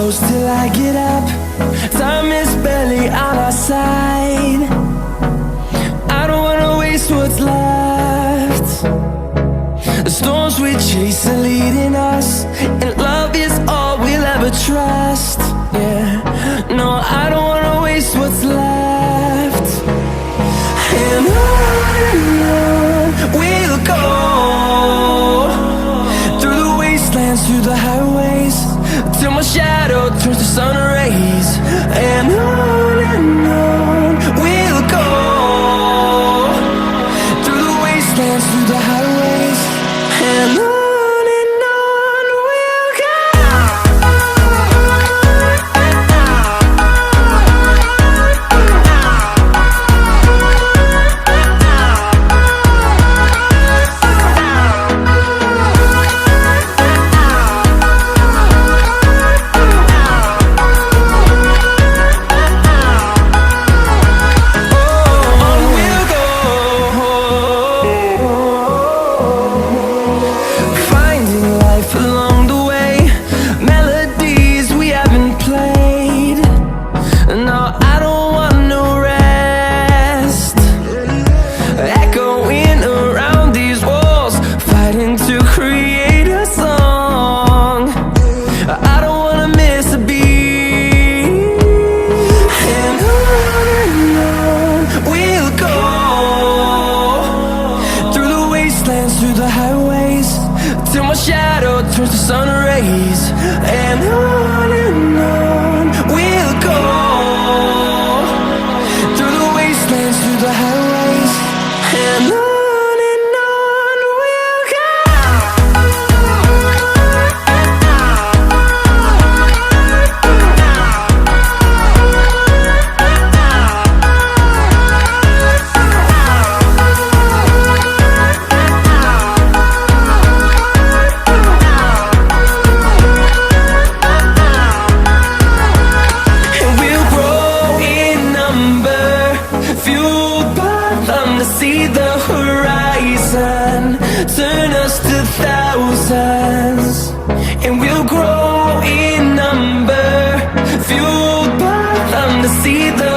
close till I get up. Time is barely on our side. I don't wanna waste what's left. The storms we chase are leading us, and love is all we'll ever trust. Yeah, no, I don't wanna waste what's left. And on we'll go, through the wastelands, through the highways, till my shadow turns to sun rays. And on we'll go, through the wastelands, through the highways, and on we'll go. Through the highways, till my shadow turns to sun rays. And on we'll go, through the wastelands, through the highways, and on we'll go. See the horizon, turn us to thousands, and we'll grow in number, fueled by them to see the